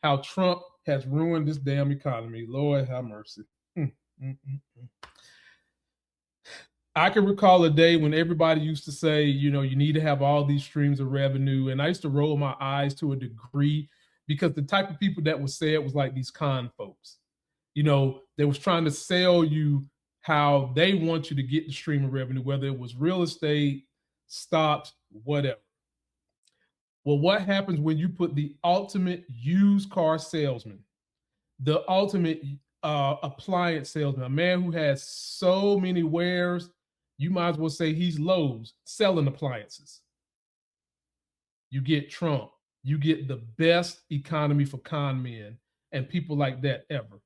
how Trump has ruined this damn economy. Lord have mercy. I can recall a day when everybody used to say, you need to have all these streams of revenue. And I used to roll my eyes to a degree because the type of people that would say it was like these con folks. They was trying to sell you how they want you to get the stream of revenue, whether it was real estate, stocks, whatever. Well, what happens when you put the ultimate used car salesman, the ultimate appliance salesman, a man who has so many wares, you might as well say he's Lowe's selling appliances. You get Trump. You get the best economy for con men and people like that ever.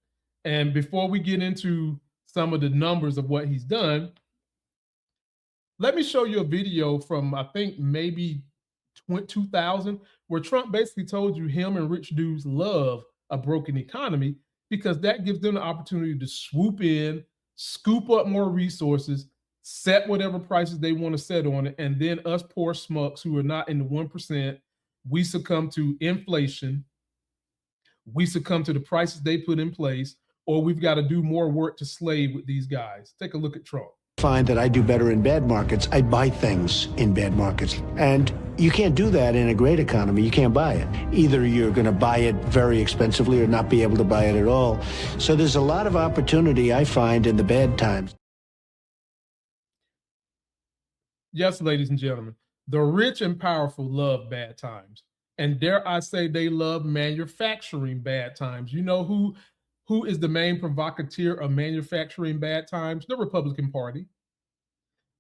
And before we get into some of the numbers of what he's done, let me show you a video from, I think, maybe 2000, where Trump basically told you him and rich dudes love a broken economy because that gives them the opportunity to swoop in, scoop up more resources, set whatever prices they want to set on it, and then us poor smucks who are not in the 1%, we succumb to inflation, we succumb to the prices they put in place, or we've got to do more work to slave with these guys. Take a look at Trump. Find that I do better in bad markets. I buy things in bad markets. And you can't do that in a great economy. You can't buy it. Either you're going to buy it very expensively or not be able to buy it at all. So there's a lot of opportunity, I find, in the bad times. Yes, ladies and gentlemen, the rich and powerful love bad times. And dare I say they love manufacturing bad times. You know who is the main provocateur of manufacturing bad times? The Republican Party.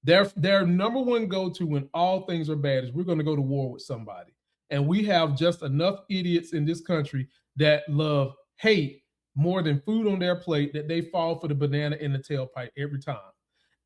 Their number one go-to when all things are bad is we're going to go to war with somebody. And we have just enough idiots in this country that love hate more than food on their plate that they fall for the banana in the tailpipe every time.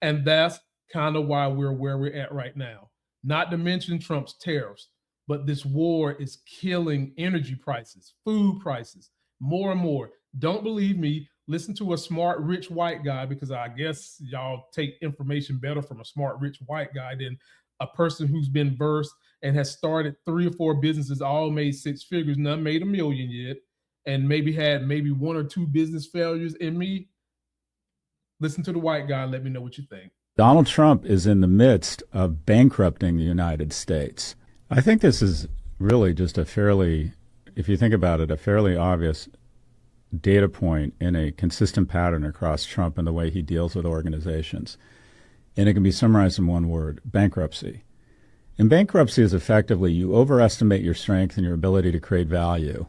And that's kind of why we're where we're at right now. Not to mention Trump's tariffs, but this war is killing energy prices, food prices, more and more. Don't believe me. Listen to a smart, rich white guy, because I guess y'all take information better from a smart, rich white guy than a person who's been versed and has started 3 or 4 businesses, all made 6 figures, none made $1 million yet, and maybe had 1 or 2 business failures in me. Listen to the white guy and let me know what you think. Donald Trump is in the midst of bankrupting the United States. I think this is really just a fairly, if you think about it, a fairly obvious data point in a consistent pattern across Trump and the way he deals with organizations. And it can be summarized in one word: bankruptcy. And bankruptcy is effectively you overestimate your strength and your ability to create value,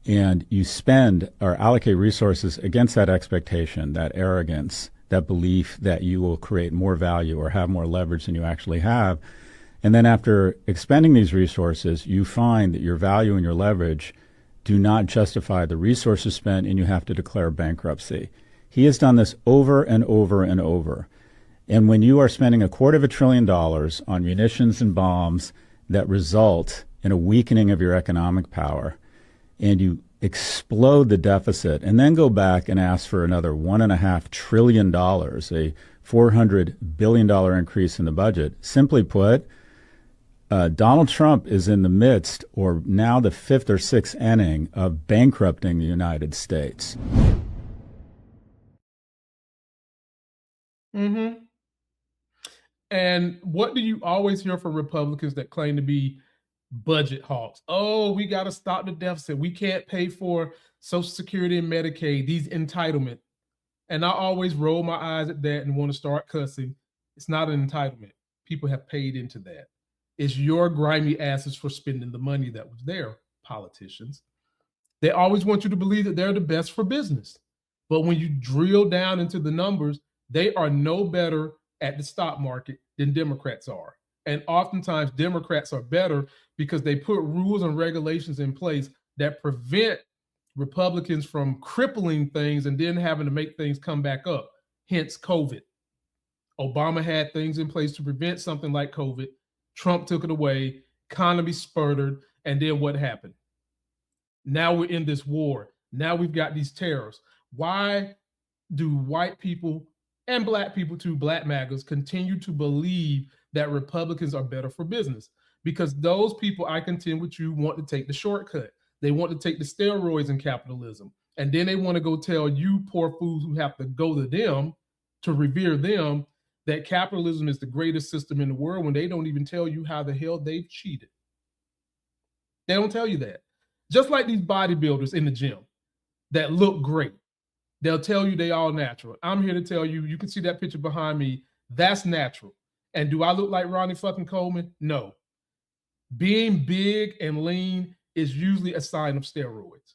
and you spend or allocate resources against that expectation, that arrogance, that belief that you will create more value or have more leverage than you actually have. And then after expending these resources, you find that your value and your leverage do not justify the resources spent, and you have to declare bankruptcy. He has done this over and over and over. And when you are spending $250 billion on munitions and bombs that result in a weakening of your economic power, and you explode the deficit and then go back and ask for another $1.5 trillion, a $400 billion increase in the budget, simply put, Donald Trump is in the midst, or now the 5th or 6th inning, of bankrupting the United States. Mm-hmm. And what do you always hear from Republicans that claim to be budget hawks? Oh, we got to stop the deficit. We can't pay for Social Security and Medicaid, these entitlements. And I always roll my eyes at that and want to start cussing. It's not an entitlement. People have paid into that. It's your grimy asses for spending the money that was there, politicians. They always want you to believe that they're the best for business. But when you drill down into the numbers, they are no better at the stock market than Democrats are. And oftentimes Democrats are better because they put rules and regulations in place that prevent Republicans from crippling things and then having to make things come back up. Hence COVID. Obama had things in place to prevent something like COVID. Trump took it away, economy sputtered, and then what happened? Now we're in this war. Now we've got these tariffs. Why do white people and black people too, black MAGAs, continue to believe that Republicans are better for business? Because those people, I contend with you, want to take the shortcut. They want to take the steroids in capitalism. And then they want to go tell you poor fools who have to go to them to revere them that capitalism is the greatest system in the world when they don't even tell you how the hell they've cheated. They don't tell you that. Just like these bodybuilders in the gym that look great. They'll tell you they all natural. I'm here to tell you, you can see that picture behind me, that's natural. And do I look like Ronnie fucking Coleman? No. Being big and lean is usually a sign of steroids.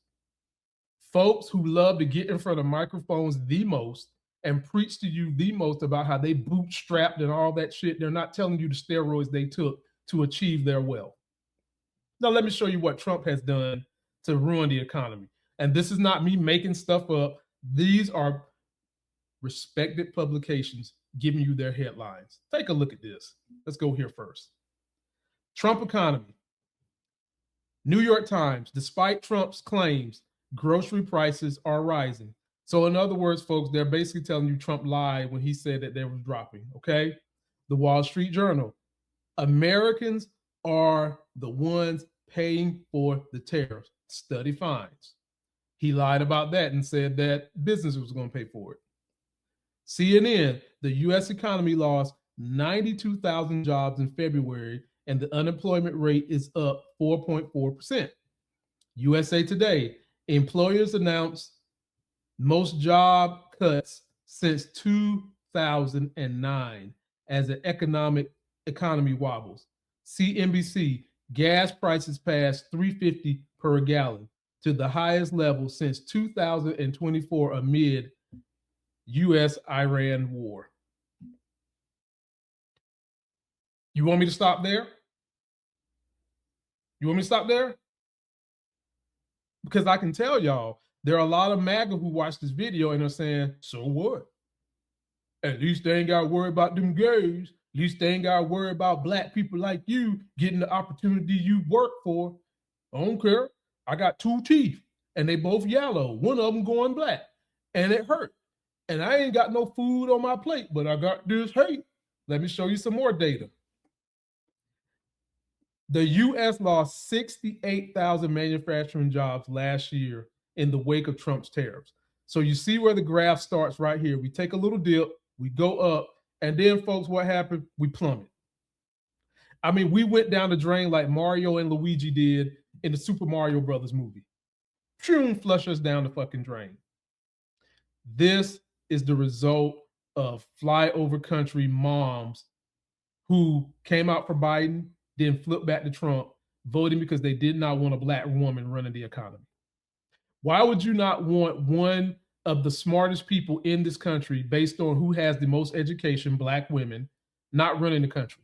Folks who love to get in front of microphones the most and preach to you the most about how they bootstrapped and all that shit, they're not telling you the steroids they took to achieve their wealth. Now, let me show you what Trump has done to ruin the economy. And this is not me making stuff up. These are respected publications giving you their headlines. Take a look at this. Let's go here first. Trump economy. New York Times, despite Trump's claims, grocery prices are rising. So in other words, folks, they're basically telling you Trump lied when he said that they were dropping, okay? The Wall Street Journal, Americans are the ones paying for the tariffs. Study finds. He lied about that and said that business was going to pay for it. CNN, the U.S. economy lost 92,000 jobs in February, and the unemployment rate is up 4.4%. USA Today, employers announced most job cuts since 2009 as the economy wobbles. CNBC, gas prices passed $3.50 per gallon to the highest level since 2024 amid U.S.-Iran war. You want me to stop there? You want me to stop there? Because I can tell y'all, there are a lot of MAGA who watch this video and are saying, so what? At least they ain't got to worry about them gays. At least they ain't got to worry about black people like you getting the opportunity you work for. I don't care. I got 2 teeth and they both yellow. One of them going black and it hurt. And I ain't got no food on my plate, but I got this hate. Let me show you some more data. The U.S. lost 68,000 manufacturing jobs last year in the wake of Trump's tariffs. So you see where the graph starts right here. We take a little dip, we go up, and then, folks, what happened? We plummet. I mean, we went down the drain like Mario and Luigi did in the Super Mario Brothers movie. Flush us down the fucking drain. This is the result of flyover country moms who came out for Biden, then flipped back to Trump, voting because they did not want a black woman running the economy. Why would you not want one of the smartest people in this country, based on who has the most education, black women, not running the country?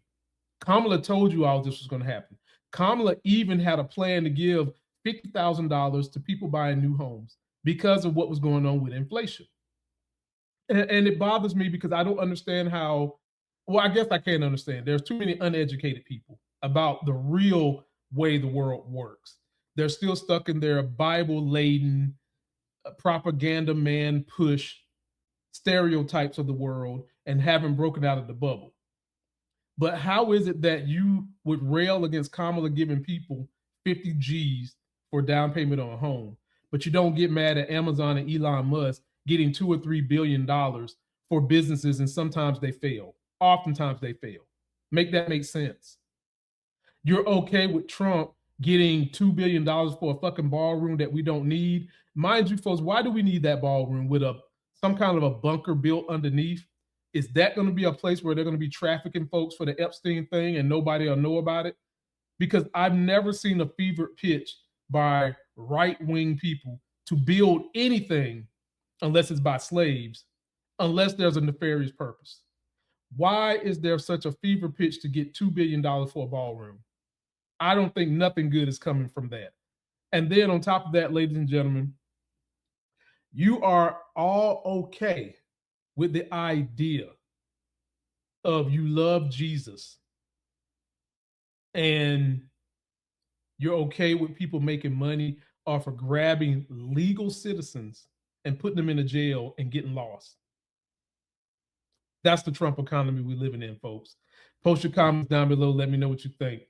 Kamala told you all this was going to happen. Kamala even had a plan to give $50,000 to people buying new homes because of what was going on with inflation. And it bothers me because I don't understand how, well, I guess I can't understand. There's too many uneducated people about the real way the world works. They're still stuck in their Bible-laden, propaganda man push stereotypes of the world and haven't broken out of the bubble. But how is it that you would rail against Kamala giving people 50 G's for down payment on a home, but you don't get mad at Amazon and Elon Musk getting $2 or $3 billion for businesses, and sometimes they fail. Oftentimes they fail. Make that make sense. You're okay with Trump getting $2 billion for a fucking ballroom that we don't need. Mind you, folks, why do we need that ballroom with some kind of a bunker built underneath? Is that going to be a place where they're going to be trafficking folks for the Epstein thing and nobody will know about it? Because I've never seen a fevered pitch by right-wing people to build anything unless it's by slaves, unless there's a nefarious purpose. Why is there such a fever pitch to get $2 billion for a ballroom? I don't think nothing good is coming from that. And then on top of that, ladies and gentlemen, you are all okay with the idea of you love Jesus and you're okay with people making money off of grabbing legal citizens and putting them in a jail and getting lost. That's the Trump economy we're living in, folks. Post your comments down below. Let me know what you think.